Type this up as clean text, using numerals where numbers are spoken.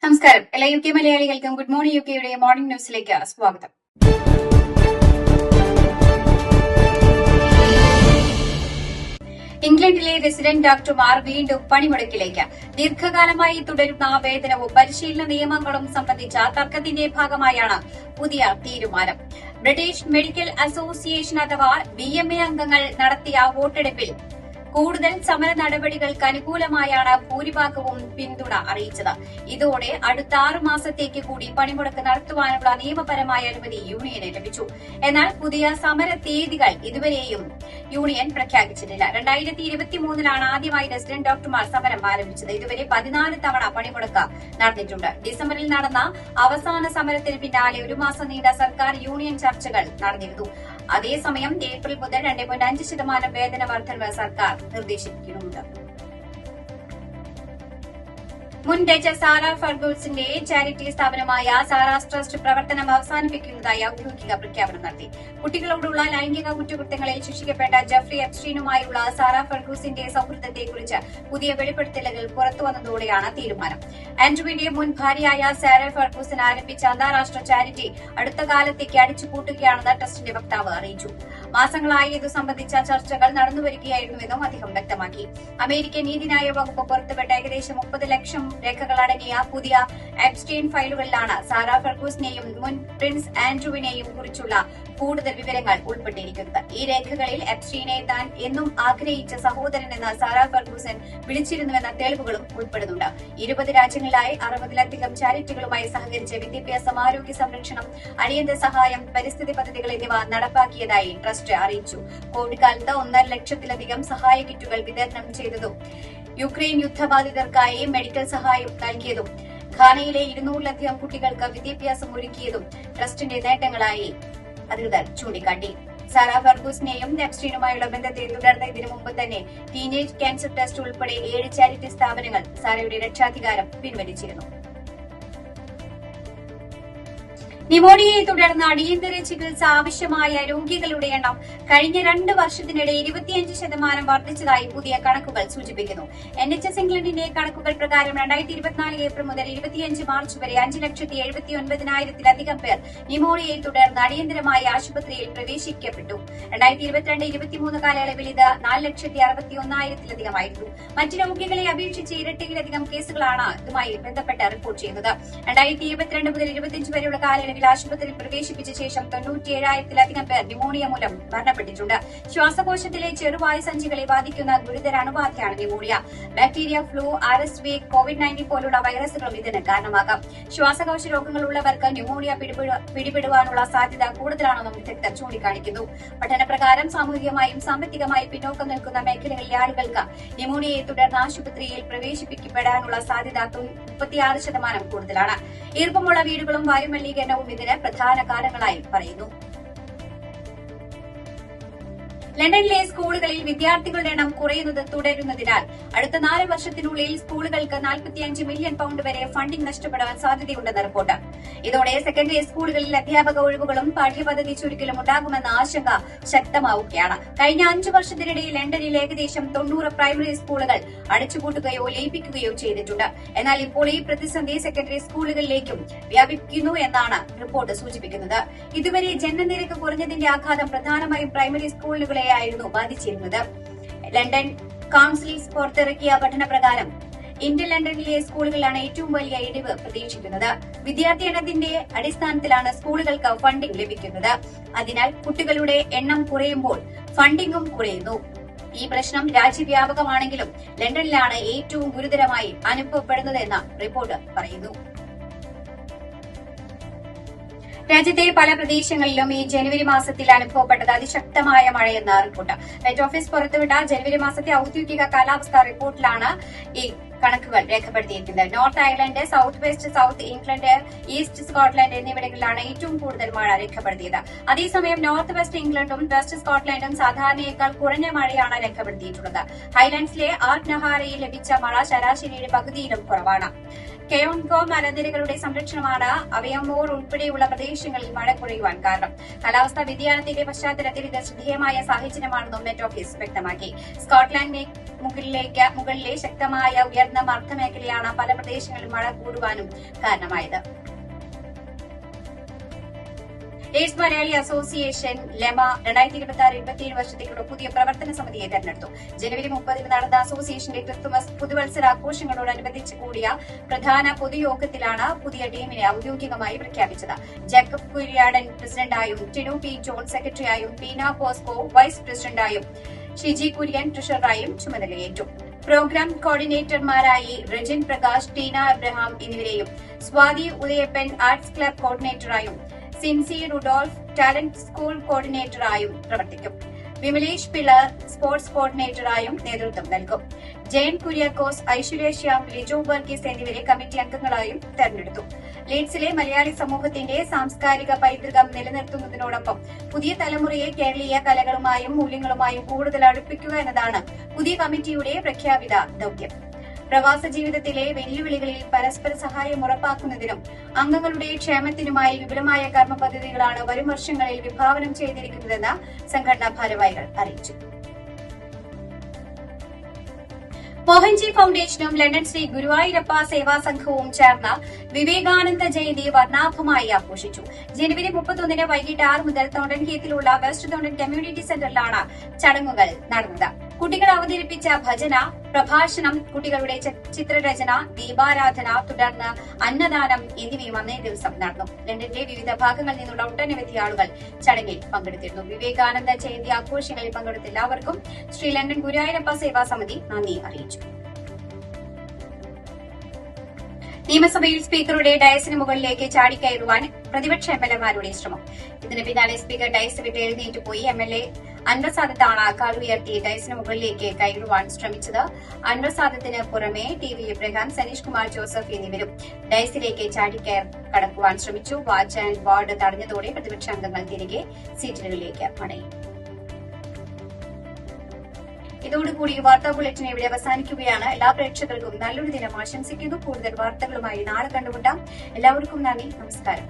നമസ്കാരം. എല്ലാ UK മലയാളികൾക്കും ഗുഡ് മോർണിംഗ് UKയുടെ മോർണിംഗ് ന്യൂസിലേക്ക് സ്വാഗതം. ഇംഗ്ലണ്ടിലെ റെസിഡന്റ് ഡോക്ടർമാർ വീണ്ടും പണിമുടക്കിലേക്ക്. ദീർഘകാലമായി തുടരുന്ന വേതനവും പരിശീലന നിയമങ്ങളും സംബന്ധിച്ച തർക്കത്തിന്റെ ഭാഗമായാണ് പുതിയ തീരുമാനം. ബ്രിട്ടീഷ് മെഡിക്കൽ അസോസിയേഷൻ അഥവാ BMA അംഗങ്ങൾ നടത്തിയ വോട്ടെടുപ്പിൽ കൂടുതൽ സമര നടപടികൾക്ക് അനുകൂലമായാണ് ഭൂരിഭാഗവും പിന്തുണ അറിയിച്ചത്. ഇതോടെ അടുത്ത 6 മാസത്തേക്ക് കൂടി പണിമുടക്ക് നടത്തുവാനുള്ള നിയമപരമായ അനുമതി യൂണിയന് ലഭിച്ചു. എന്നാൽ പുതിയ സമര തീയതികൾ ഇതുവരെയും യൂണിയൻ പ്രഖ്യാപിച്ചിട്ടില്ല. 2023 ആദ്യമായി റെസിഡന്റ് ഡോക്ടർമാർ സമരം ആരംഭിച്ചത്. ഇതുവരെ 14 തവണ പണിമുടക്ക് നടന്നിട്ടുണ്ട്. ഡിസംബറിൽ നടന്ന അവസാന സമരത്തിന് പിന്നാലെ 1 മാസം നീണ്ട സർക്കാർ യൂണിയൻ ചർച്ചകൾ നടന്നിരുന്നു. അതേസമയം ഏപ്രിൽ മുതൽ 2.5% വേതന വർധനവ് സർക്കാർ നിർദ്ദേശിക്കുന്നുണ്ട്. മുൻ ജഡ്ജ് സാറ ഫെർഗൂസന്റെ ചാരിറ്റി സ്ഥാപനമായ സാറാസ് ട്രസ്റ്റ് പ്രവർത്തനം അവസാനിപ്പിക്കുന്നതായി ഔദ്യോഗിക പ്രഖ്യാപനം നടത്തി. കുട്ടികളോടുള്ള ലൈംഗിക കുറ്റകൃത്യങ്ങളിൽ ശിക്ഷിക്കപ്പെട്ട ജെഫ്രി എപ്സ്റ്റീനുമായുള്ള സാറ ഫെർഗൂസിന്റെ സൌഹൃദത്തെക്കുറിച്ച് പുതിയ വെളിപ്പെടുത്തലുകൾ പുറത്തുവന്നതോടെയാണ് തീരുമാനം. ആൻഡ്രൂവിന്റെ മുൻ ഭാര്യയായ സാറ ഫെർഗൂസൻ ആരംഭിച്ച അന്താരാഷ്ട്ര ചാരിറ്റി അടുത്ത കാലത്തേക്ക് അടിച്ചുപൂട്ടുകയാണെന്ന് ട്രസ്റ്റിന്റെ വക്താവ് അറിയിച്ചു. മാസങ്ങളായി ഇതു സംബന്ധിച്ച ചർച്ചകൾ നടന്നുവരികയായിരുന്നുവെന്നും അദ്ദേഹം വ്യക്തമാക്കി. അമേരിക്കൻ നീതിന്യായ വകുപ്പ് പുറത്തുവിട്ട ഏകദേശം 30 ലക്ഷം രേഖകളടങ്ങിയ പുതിയ എപ്സ്റ്റീൻ ഫയലുകളിലാണ് സാറ ഫെർഗൂസിനെയും മുൻ പ്രിൻസ് ആൻഡ്രൂവിനെയും കുറിച്ചുള്ള കൂടുതൽ വിവരങ്ങൾ ഉൾപ്പെട്ടിരിക്കുന്നത്. ഈ രേഖകളിൽ എപ്സ്റ്റീനെ താൻ എന്നും ആഗ്രഹിച്ച സഹോദരനെന്ന് സാറ ഫെർഗൂസൻ വിളിച്ചിരുന്നുവെന്ന തെളിവുകളും ഉൾപ്പെടുന്നുണ്ട്. 20 രാജ്യങ്ങളിലായി 60-ലധികം ചാരിറ്റികളുമായി സഹകരിച്ച് വിദ്യാഭ്യാസം, ആരോഗ്യ സംരക്ഷണം, അടിയന്തര സഹായം, പരിസ്ഥിതി പദ്ധതികൾ എന്നിവ നടപ്പാക്കിയതായി ട്രസ്റ്റ് അറിയിച്ചു. കോവിഡ് കാലത്ത് 1.5 ലക്ഷത്തിലധികം സഹായ കിറ്റുകൾ വിതരണം ചെയ്തതും യുക്രൈൻ യുദ്ധബാധിതർക്കായി മെഡിക്കൽ സഹായം നൽകിയതും ഘാനയിലെ 200-ലധികം കുട്ടികൾക്ക് വിദ്യാഭ്യാസം ഒരുക്കിയതും ട്രസ്റ്റിന്റെ നേട്ടങ്ങളായി അധികൃതർ ചൂണ്ടിക്കാട്ടി. സാറ ഫെർഗൂസിനെയും എപ്സ്റ്റീനുമായുള്ള ബന്ധത്തെ തുടർന്ന് ഇതിനു മുമ്പ് തന്നെ ടീനേജ് ക്യാൻസർ ടെസ്റ്റ് ഉൾപ്പെടെ 7 ചാരിറ്റി സ്ഥാപനങ്ങൾ സാറയുടെ രക്ഷാധികാരം പിൻവലിച്ചിരുന്നു. ന്യൂമോണിയയെ തുടർന്ന് അടിയന്തര ചികിത്സ ആവശ്യമായ രോഗികളുടെ എണ്ണം കഴിഞ്ഞ 2 വർഷത്തിനിടെ 25% വർദ്ധിച്ചതായി പുതിയ കണക്കുകൾ സൂചിപ്പിക്കുന്നു. NHS ഇംഗ്ലണ്ടിന്റെ കണക്കുകൾ പ്രകാരം 2024 ഏപ്രിൽ മുതൽ 25 മാർച്ച് വരെ 5,79,000-ലധികം പേർ ന്യൂമോണിയയെ തുടർന്ന് അടിയന്തരമായി ആശുപത്രിയിൽ പ്രവേശിക്കപ്പെട്ടു. 2022-23 കാലയളവിൽ ഇത് 4,61,000-ലധികമായിരുന്നു. മറ്റ് രോഗികളെ അപേക്ഷിച്ച് ഇരട്ടിയിലധികം കേസുകളാണ് ഇതുമായി ബന്ധപ്പെട്ട് റിപ്പോർട്ട് ചെയ്യുന്നത്. 2022 മുതൽ 25 വരെയുള്ള കാലയളവിൽ ആശുപത്രിയിൽ പ്രവേശിപ്പിച്ച ശേഷം 97,000-ലധികം പേർ ന്യൂമോണിയ മൂലം മരണപ്പെട്ടിട്ടുണ്ട്. ശ്വാസകോശത്തിലെ ചെറുവായു സഞ്ചികളെ ബാധിക്കുന്ന ഗുരുതര അണുബാധയാണ് pneumonia. Bacteria, flu, RSV, COVID-19 പോലുള്ള വൈറസുകളും ഇതിന് കാരണമാകാം. ശ്വാസകോശ രോഗങ്ങളുള്ളവർക്ക് ന്യൂമോണിയ പിടിപെടുവാനുള്ള സാധ്യത കൂടുതലാണെന്നും വിദഗ്ധർ ചൂണ്ടിക്കാണിക്കുന്നു. പഠനപ്രകാരം സാമൂഹികമായും സാമ്പത്തികമായും പിന്നോക്കം നിൽക്കുന്ന മേഖലകളിലെ ആളുകൾക്ക് ന്യൂമോണിയയെ തുടർന്ന് ആശുപത്രിയിൽ പ്രവേശിപ്പിക്കപ്പെടാനുള്ള സാധ്യത 36% കൂടുതലാണ്. ഈർപ്പമുള്ള വീടുകളും വായുമലിനീകരണവും ഇതിന് പ്രധാന കാരണങ്ങളായി പറയുന്നു. ലണ്ടനിലെ സ്കൂളുകളിൽ വിദ്യാർത്ഥികളുടെ എണ്ണം കുറയുന്നത് തുടരുന്നതിനാൽ അടുത്ത 4 വർഷത്തിനുള്ളിൽ സ്കൂളുകൾക്ക് 45 മില്യൺ പൌണ്ട് വരെ ഫണ്ടിംഗ് നഷ്ടപ്പെടാൻ സാധ്യതയുണ്ടെന്ന് റിപ്പോർട്ട്. ഇതോടെ സെക്കൻഡറി സ്കൂളുകളിൽ അധ്യാപക ഒഴിവുകളും പാഠ്യപദ്ധതി ചുരുക്കലും ഉണ്ടാകുമെന്ന ആശങ്ക ശക്തമാവുകയാണ്. കഴിഞ്ഞ 5 വർഷത്തിനിടയിൽ ലണ്ടനിൽ ഏകദേശം 90 പ്രൈമറി സ്കൂളുകൾ അടച്ചുപൂട്ടുകയോ ലയിപ്പിക്കുകയോ ചെയ്തിട്ടുണ്ട്. എന്നാൽ ഇപ്പോൾ ഈ പ്രതിസന്ധി സെക്കൻഡറി സ്കൂളുകളിലേക്കും വ്യാപിക്കുന്നു എന്നാണ് റിപ്പോർട്ട് സൂചിപ്പിക്കുന്നത്. ഇതുവരെ ജനനനിരക്ക് കുറഞ്ഞതിന്റെ ആഘാതം പ്രധാനമായും പ്രൈമറി സ്കൂളുകളെ ായിരുന്നു ബാധിച്ചിരുന്നത്. ലണ്ടൻ കൌൺസിൽസ് പുറത്തിറക്കിയ പഠനപ്രകാരം ഇന്ത്യ ലണ്ടനിലെ സ്കൂളുകളിലാണ് ഏറ്റവും വലിയ ഇടിവ് പ്രതീക്ഷിക്കുന്നത്. വിദ്യാർത്ഥി എണ്ണത്തിന്റെ അടിസ്ഥാനത്തിലാണ് സ്കൂളുകൾക്ക് ഫണ്ടിംഗ് ലഭിക്കുന്നത്. അതിനാൽ കുട്ടികളുടെ എണ്ണം കുറയുമ്പോൾ ഫണ്ടിംഗും കുറയുന്നു. ഈ പ്രശ്നം രാജ്യവ്യാപകമാണെങ്കിലും ലണ്ടനിലാണ് ഏറ്റവും ഗുരുതരമായി അനുഭവപ്പെടുന്നതെന്ന് റിപ്പോർട്ട് പറയുന്നു. രാജ്യത്തെ പല പ്രദേശങ്ങളിലും ഈ ജനുവരി മാസത്തിൽ അനുഭവപ്പെട്ടത് അതിശക്തമായ മഴയെന്ന് റിപ്പോർട്ട്. മെറ്റ് ഓഫീസ് പുറത്തുവിട്ട ജനുവരി മാസത്തെ ഔദ്യോഗിക കാലാവസ്ഥാ റിപ്പോർട്ടിലാണ് ഈ കണക്കുകൾ രേഖപ്പെടുത്തിയിരിക്കുന്നത്. North Ireland, south west south England, east Scotland എന്നിവിടങ്ങളിലാണ് ഏറ്റവും കൂടുതൽ മഴ രേഖപ്പെടുത്തിയത്. അതേസമയം നോർത്ത് വെസ്റ്റ് ഇംഗ്ലണ്ടും വെസ്റ്റ് സ്കോട്ട്ലൻഡും സാധാരണയേക്കാൾ കുറഞ്ഞ മഴയാണ് രേഖപ്പെടുത്തിയിട്ടുള്ളത്. ഹൈലാൻഡ്സിലെ ആർട്ട് നഹാരയിൽ ലഭിച്ച മഴ ശരാശരിയുടെ പകുതിയിലും കുറവാണ്. കെയോൺകോ മലനിരകളുടെ സംരക്ഷണമാണ് അവയമോർ ഉൾപ്പെടെയുള്ള പ്രദേശങ്ങളിൽ മഴ കുറയുവാൻ കാരണം. കാലാവസ്ഥാ വ്യതിയാനത്തിന്റെ പശ്ചാത്തലത്തിൽ ഇത് ശ്രദ്ധേയമായ സാഹചര്യമാണെന്നും മെറ്റ് ഓഫീസ് വ്യക്തമാക്കി. സ്കോട്ട്ലാൻഡ് മുകളിലെ ശക്തമായ ഉയർന്ന മർദ്ദമേഖലയാണ് പല പ്രദേശങ്ങളിലും മഴ കൂടുവാനും കാരണമായത്. എയ്ഡ്സ് മലയാളി അസോസിയേഷൻ ലെമ 2026-27 വർഷത്തേക്കുള്ള പുതിയ പ്രവർത്തന സമിതിയെ തെരഞ്ഞെടുത്തു. ജനുവരി 30 നടന്ന അസോസിയേഷന്റെ ക്രിസ്തുമസ് പുതുവത്സരാഘോഷങ്ങളോടനുബന്ധിച്ച് കൂടിയ പ്രധാന പൊതുയോഗത്തിലാണ് പുതിയ ടീമിനെ ഔദ്യോഗികമായി പ്രഖ്യാപിച്ചത്. ജേക്കബ് കുര്യാടൻ പ്രസിഡന്റായും ടിനു പി ജോൺ സെക്രട്ടറിയായും പീന പോസ്കോ വൈസ് പ്രസിഡന്റായും ഷിജി കുര്യൻ ട്രഷററായും ചുമതലയേറ്റു. പ്രോഗ്രാം കോർഡിനേറ്റർമാരായി റെജിൻ പ്രകാശ്, ടീന എബ്രഹാം എന്നിവരെയും സ്വാതി ഉദയപ്പൻ ആർട്സ് ക്ലബ് കോർഡിനേറ്ററായും സിൻസി റുഡോൾഫ് ടാലന്റ് സ്കൂൾ കോർഡിനേറ്ററായും പ്രവർത്തിക്കും. വിമലേഷ് പിള്ള സ്പോർട്സ് കോർഡിനേറ്ററായും നേതൃത്വം നൽകും. ജയൻ കുര്യാക്കോസ്, ഐശ്വര്യ ശ്യാം, ലിജോ വർഗീസ് എന്നിവരെ കമ്മിറ്റി അംഗങ്ങളായും തെരഞ്ഞെടുത്തു. ലീഡ്സിലെ മലയാളി സമൂഹത്തിന്റെ സാംസ്കാരിക പൈതൃകം നിലനിർത്തുന്നതിനോടൊപ്പം പുതിയ തലമുറയെ കേരളീയ കലകളുമായും മൂല്യങ്ങളുമായും കൂടുതൽ അടുപ്പിക്കുക എന്നതാണ് പുതിയ കമ്മിറ്റിയുടെ പ്രഖ്യാപിത ദൌത്യം. പ്രവാസ ജീവിതത്തിലെ വെല്ലുവിളികളിൽ പരസ്പര സഹായം ഉറപ്പാക്കുന്നതിനും അംഗങ്ങളുടെ ക്ഷേമത്തിനുമായി വിപുലമായ കർമ്മ പദ്ധതികളാണ് വരും വർഷങ്ങളിൽ വിഭാവനം ചെയ്തിരിക്കുന്നതെന്ന് സംഘടനാ ഭാരവാഹികൾ അറിയിച്ചു. മോഹൻജി ഫൌണ്ടേഷനും ലണ്ടൻ ശ്രീ ഗുരുവായൂരപ്പ സേവാ സംഘവും ചേർന്ന് വിവേകാനന്ദ ജയന്തി വർണ്ണാഭമായി ആഘോഷിച്ചു. ജനുവരി 31 വൈകിട്ട് 6 മുതൽ തോണ്ടൻകീത്തിലുള്ള വെസ്റ്റ് തോണ്ടൻ കമ്മ്യൂണിറ്റി സെന്ററിലാണ് ചടങ്ങുകൾ നടന്നത്. കുട്ടികൾ അവതരിപ്പിച്ച ഭജന, പ്രഭാഷണം, കുട്ടികളുടെ ചിത്രരചന, ദീപാരാധന, തുടർന്ന് അന്നദാനം എന്നിവയും അന്നേ ദിവസം നടന്നു. ലണ്ടനിലെ വിവിധ ഭാഗങ്ങളിൽ നിന്നുള്ള ഒട്ടനവധി ആളുകൾ ചടങ്ങിൽ പങ്കെടുത്തിരുന്നു. വിവേകാനന്ദ ജയന്തി ആഘോഷങ്ങളിൽ പങ്കെടുത്ത എല്ലാവർക്കും ശ്രീ ലണ്ടൻ ഗുരുവായൂരപ്പ സേവാ സമിതി നന്ദി അറിയിച്ചു. നിയമസഭയിൽ സ്പീക്കറുടെ ഡയസിന് മുകളിലേക്ക് ചാടിക്കയറുവാൻ പ്രതിപക്ഷ എംഎൽഎമാരുടെ ശ്രമം. ഇതിന് പിന്നാലെ സ്പീക്കർ ഡയസ് വിട്ട് എഴുന്നേറ്റുപോയി. എംഎൽഎ അൻവർ സാദത്താണ് കാലുയർത്തി ഡയസിന് മുകളിലേക്ക് കയറുവാൻ ശ്രമിച്ചത്. അൻവർ സാദത്തിന് പുറമെ ടി വി ഇബ്രഹാം, സനീഷ് കുമാർ ജോസഫ് എന്നിവരും ഡയസിലേക്ക് കടക്കുവാൻ ശ്രമിച്ചു. വാച്ച് ആൻഡ് വാർഡ് തടഞ്ഞതോടെ പ്രതിപക്ഷ അംഗങ്ങൾ തിരികെ സീറ്റുകളിലേക്ക് മടങ്ങി. ഇതോടുകൂടി വാർത്താ ബുള്ളറ്റിൻ ഇവിടെ അവസാനിക്കുകയാണ്. എല്ലാ പ്രേക്ഷകർക്കും നല്ലൊരു ദിനം ആശംസിക്കുന്നു. കൂടുതൽ വാർത്തകളുമായി നാളെ കണ്ടുമുട്ടാം. എല്ലാവർക്കും നന്ദി, നമസ്കാരം.